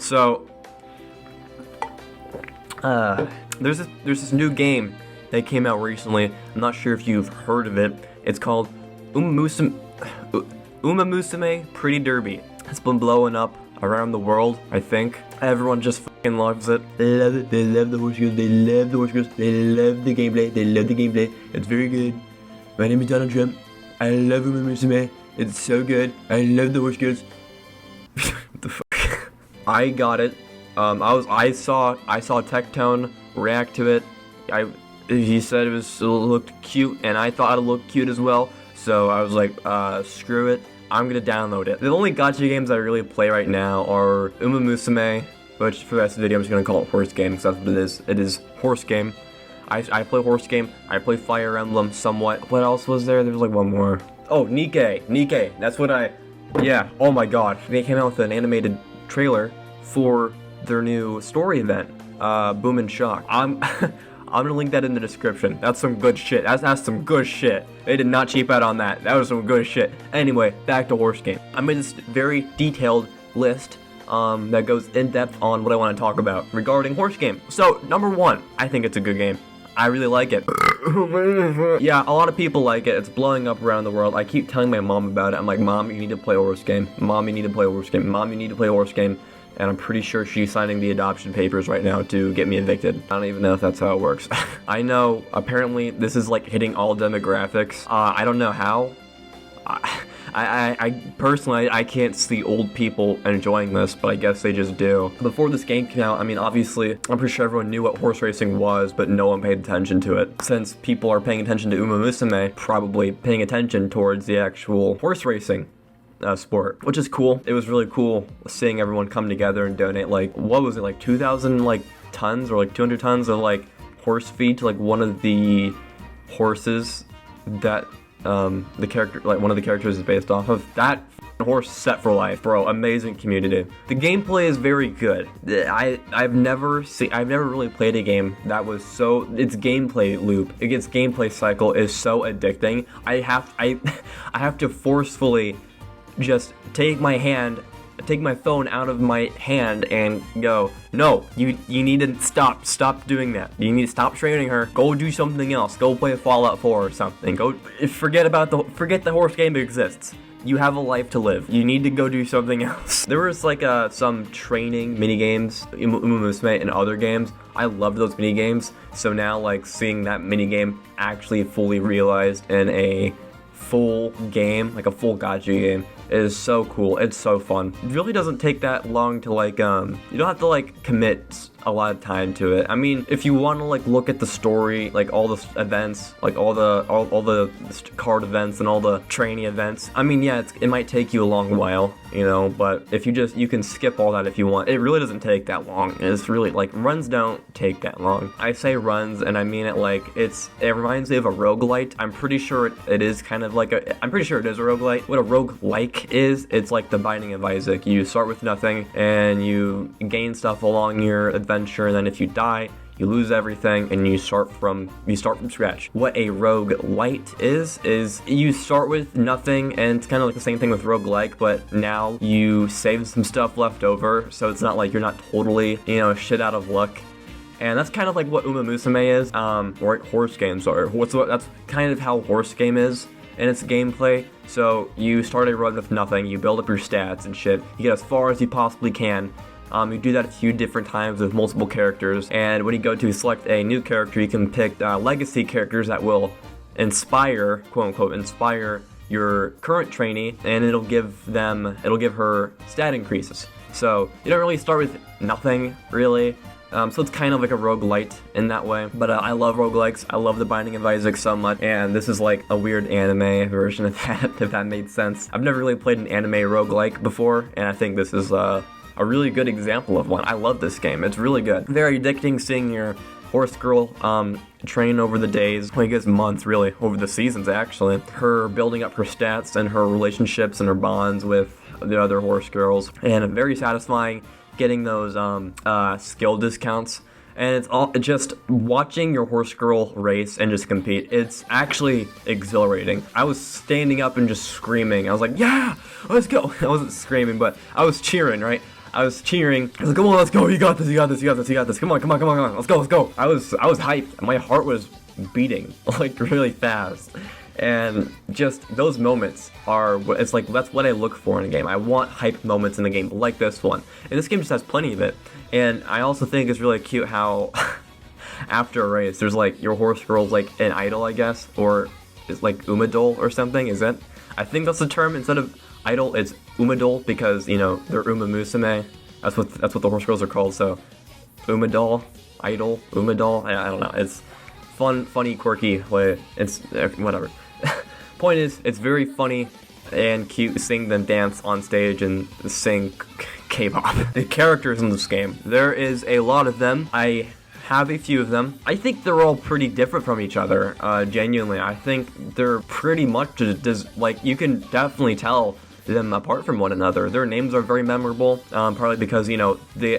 So, there's this new game that came out recently. I'm not sure if you've heard of it. It's called Uma Musume Pretty Derby. It's been blowing up around the world, I think. Everyone just fucking loves it. They love it. They love the horse girls. They love the horse girls. They love the gameplay. They love the gameplay. It's very good. My name is Donald Trump. I love Uma Musume. It's so good. I love the horse girls. What the fuck? I got it. I saw Tectone react to it. He said it looked cute, and I thought it looked cute as well. So I was like, screw it. I'm gonna download it. The only gacha games I really play right now are Uma Musume, which for the rest of the video I'm just gonna call it horse game, because that's what it is. It is horse game. I play horse game. I play Fire Emblem somewhat. What else was there? There was like one more. Oh, Nikke. That's what yeah. Oh my god. They came out with an animated trailer for their new story event, Boom and Shock. I'm gonna link that in the description. That's some good shit. That's some good shit. They did not cheap out on that. That was some good shit. Anyway, back to horse game. I made this very detailed list that goes in depth on what I want to talk about regarding horse game. So, number 1, I think it's a good game. I really like it. Yeah, a lot of people like it. It's blowing up around the world. I keep telling my mom about it. I'm like, Mom, you need to play a horse game. Mom, you need to play a horse game. Mom, you need to play a horse game. And I'm pretty sure she's signing the adoption papers right now to get me evicted. I don't even know if that's how it works. I know, apparently, this is like hitting all demographics. I don't know how. I personally, I can't see old people enjoying this, but I guess they just do. Before this game came out, I mean, obviously, I'm pretty sure everyone knew what horse racing was, but no one paid attention to it. Since people are paying attention to Uma Musume, probably paying attention towards the actual horse racing sport, which is cool. It was really cool seeing everyone come together and donate, like, what was it, like 2,000 like tons or like 200 tons of like horse feed to like one of the horses that one of the characters is based off of. That horse set for life, bro. Amazing community. The gameplay is very good. I've never really played a game that was so, its gameplay loop, its gameplay cycle is so addicting. I have to forcefully just take my phone out of my hand and go, no, you need to stop doing that. You need to stop training her. Go do something else. Go play Fallout 4 or something. Go forget the horse game exists. You have a life to live. You need to go do something else. There was like some training mini games, Uma Musume and other games. I loved those mini games. So now like seeing that mini game actually fully realized in a full game, like a full gacha game, is so cool. It's so fun. It really doesn't take that long to like, you don't have to like commit a lot of time to it. I mean, if you want to like look at the story, like all the events, like all the card events and all the training events, I mean, yeah, it might take you a long while, you know, but if you can skip all that if you want. It really doesn't take that long. It's really like, runs don't take that long. I say runs and I mean it like it reminds me of a roguelite. I'm pretty sure it is kind of like I'm pretty sure it is a roguelite. What a roguelike is, it's like the Binding of Isaac. You start with nothing and you gain stuff along your adventure, and then if you die, you lose everything and you start from scratch. What a roguelite is you start with nothing, and it's kind of like the same thing with roguelike, but now you save some stuff left over, so it's not like you're not totally, you know, shit out of luck. And that's kind of like what Uma Musume is, or horse games are. That's kind of how horse game is in its gameplay. So you start a run with nothing, you build up your stats and shit, you get as far as you possibly can. You do that a few different times with multiple characters, and when you go to select a new character, you can pick legacy characters that will inspire, quote unquote, inspire your current trainee, and it'll give her stat increases. So you don't really start with nothing, really. So it's kind of like a roguelite in that way. But I love roguelikes. I love the Binding of Isaac so much. And this is like a weird anime version of that, if that made sense. I've never really played an anime roguelike before, and I think this is a really good example of one. I love this game. It's really good. Very addicting seeing your horse girl train over the days, I guess months really, over the seasons actually. Her building up her stats and her relationships and her bonds with the other horse girls. And very satisfying getting those skill discounts. And it's all just watching your horse girl race and just compete. It's actually exhilarating. I was standing up and just screaming. I was like, yeah, let's go. I wasn't screaming, but I was cheering, right? I was cheering. I was like, come on, let's go. You got this. You got this. You got this. You got this. Come on, come on, come on, come on. Let's go. Let's go. I was hyped. My heart was beating like really fast. And just those moments are, it's like, that's what I look for in a game. I want hype moments in the game like this one. And this game just has plenty of it. And I also think it's really cute how after a race, there's like, your horse girl's like an idol, I guess, or it's like Umadol or something, is it? I think that's the term. Instead of idol, it's Umadol, because, you know, they're Uma Musume. That's what the horse girls are called, so Umadol, idol, Umadol, I don't know. It's fun, funny, quirky way. It's whatever. Point is, it's very funny and cute seeing them dance on stage and sing K-pop. The characters in this game, there is a lot of them. I have a few of them. I think they're all pretty different from each other, genuinely. I think they're pretty much just, like, you can definitely tell them apart from one another. Their names are very memorable, probably because, you know, the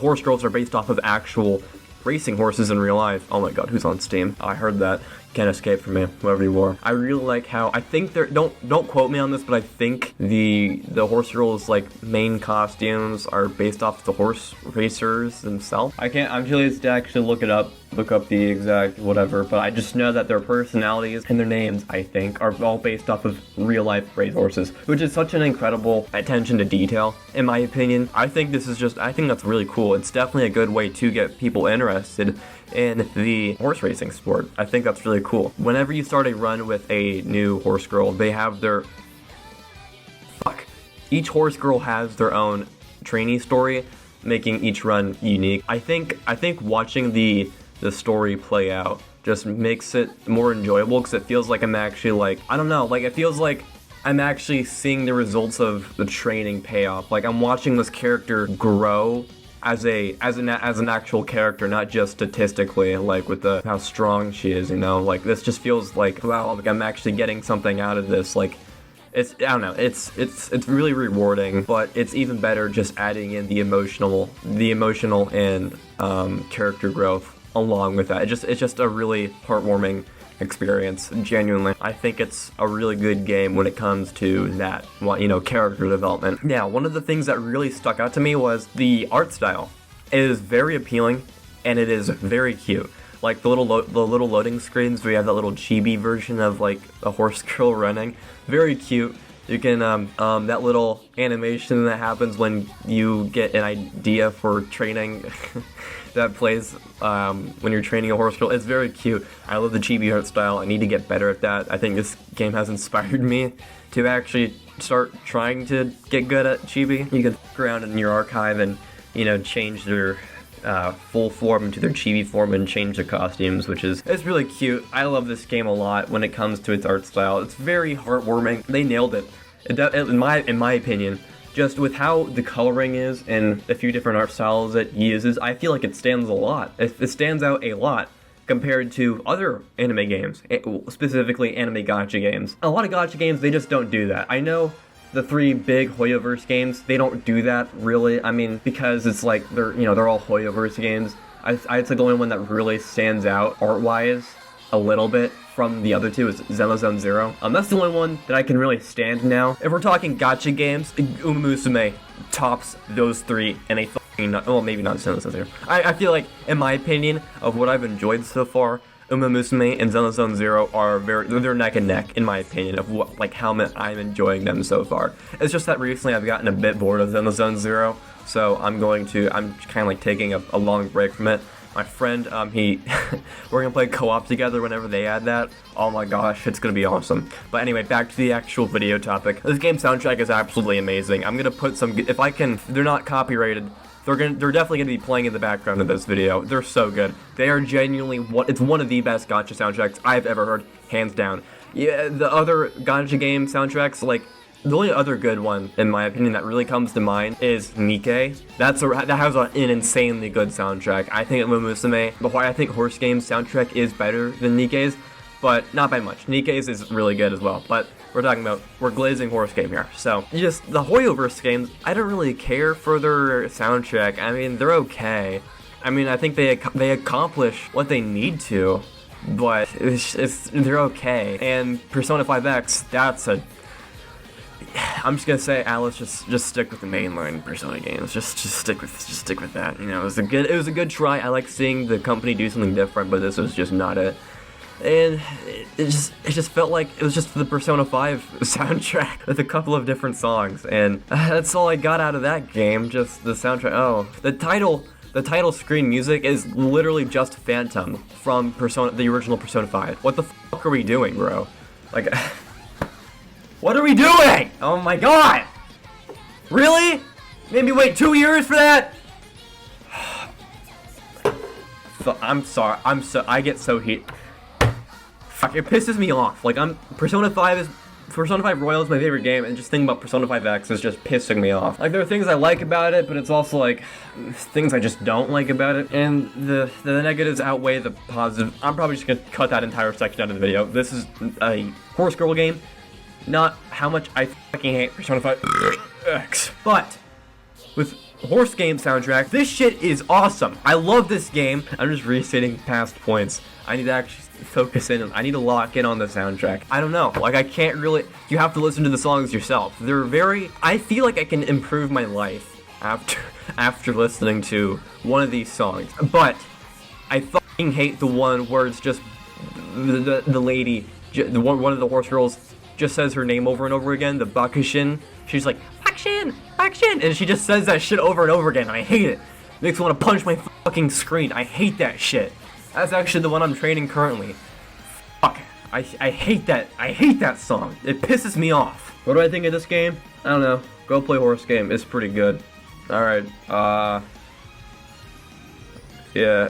horse girls are based off of actual racing horses in real life. Oh my god, who's on Steam? I heard that. Can't escape from me, whoever you are. I really like how, I think they're, don't quote me on this, but I think the horse girls' like main costumes are based off the horse racers themselves. I'm curious to actually look up the exact whatever, but I just know that their personalities and their names, I think, are all based off of real life race horses, which is such an incredible attention to detail, in my opinion. I think that's really cool. It's definitely a good way to get people interested in the horse racing sport. I think that's really cool. Whenever you start a run with a new horse girl, they have each horse girl has their own trainee story, making each run unique. I think watching the story play out just makes it more enjoyable, because it feels like I'm actually, like, I don't know, like, it feels like I'm actually seeing the results of the training pay off. Like, I'm watching this character grow as an actual character, not just statistically, like with how strong she is, you know. Like, this just feels like, wow, like I'm actually getting something out of this. Like, I don't know, it's really rewarding, but it's even better just adding in the emotional and character growth along with that. It's just a really heartwarming experience, genuinely. I think it's a really good game when it comes to that, you know, character development. Now, one of the things that really stuck out to me was the art style. It is very appealing, and it is very cute. Like, the little loading screens where you have that little chibi version of, like, a horse girl running. Very cute. You can, that little animation that happens when you get an idea for training that plays when you're training a horse girl. It's very cute. I love the chibi art style. I need to get better at that. I think this game has inspired me to actually start trying to get good at chibi. You can look around in your archive and, you know, change their full form into their chibi form and change their costumes, it's really cute. I love this game a lot when it comes to its art style. It's very heartwarming. They nailed it. In my opinion. Just with how the coloring is and a few different art styles it uses, I feel like it stands a lot. It stands out a lot compared to other anime games, specifically anime gacha games. A lot of gacha games, they just don't do that. I know the 3 big Hoyoverse games, they don't do that really. I mean, because it's like they're all Hoyoverse games. I'd say the only one that really stands out art-wise a little bit from the other two is Xenozone Zero. That's the only one that I can really stand now. If we're talking gacha games, Uma Musume tops those 3 in a fucking, well, maybe not Xenozone Zero. I feel like, in my opinion, of what I've enjoyed so far, Uma Musume and Xenozone Zero are they're neck and neck, in my opinion, of what, like, how I'm enjoying them so far. It's just that recently I've gotten a bit bored of Xenozone Zero, so I'm kind of like taking a long break from it. My friend, we're gonna play co-op together whenever they add that. Oh my gosh, it's gonna be awesome. But anyway, back to the actual video topic. This game's soundtrack is absolutely amazing. I'm gonna put some, if I can, they're not copyrighted. They're definitely gonna be playing in the background of this video. They're so good. They are genuinely it's one of the best gacha soundtracks I've ever heard, hands down. Yeah, the other gacha game soundtracks, like, the only other good one, in my opinion, that really comes to mind is Nikke. That has an insanely good soundtrack. I think Uma Musume, I think Horse Game's soundtrack is better than Nikke's, but not by much. Nikke's is really good as well, but we're glazing Horse Game here. So, just the Hoyoverse games, I don't really care for their soundtrack. I mean, they're okay. I mean, I think they accomplish what they need to, but they're okay. And Persona 5X, I'm just gonna say, Alice, just stick with the mainline Persona games. Just stick with that. You know, it was a good try. I like seeing the company do something different, but this was just not it. And it just felt like it was just the Persona 5 soundtrack with a couple of different songs, and that's all I got out of that game. Just the soundtrack. Oh, the title screen music is literally just Phantom from the original Persona 5. What the fuck are we doing, bro? Like, what are we doing? Oh my god! Really? Made me wait 2 years for that? I'm sorry. I get so heat. Fuck, it pisses me off. Like, Persona 5 Royal is my favorite game, and just thinking about Persona 5X is just pissing me off. Like, there are things I like about it, but it's also, like, things I just don't like about it, and the negatives outweigh the positive. I'm probably just gonna cut that entire section out of the video. This is a horse girl game, not how much I fucking hate Persona 5X. But, with horse game soundtrack, this shit is awesome. I love this game. I'm just restating past points. I need to actually focus in. I need to lock in on the soundtrack. I don't know. Like, I can't really. You have to listen to the songs yourself. They're very. I feel like I can improve my life after listening to one of these songs. But I fucking hate the one where it's just the lady, one of the horse girls, just says her name over and over again. The Bakushin. She's like Bakushin, Bakushin, and she just says that shit over and over again. And I hate it. Makes me want to punch my fucking screen. I hate that shit. That's actually the one I'm training currently. Fuck. I hate that. I hate that song. It pisses me off. What do I think of this game? I don't know. Go play horse game. It's pretty good. Alright. Yeah.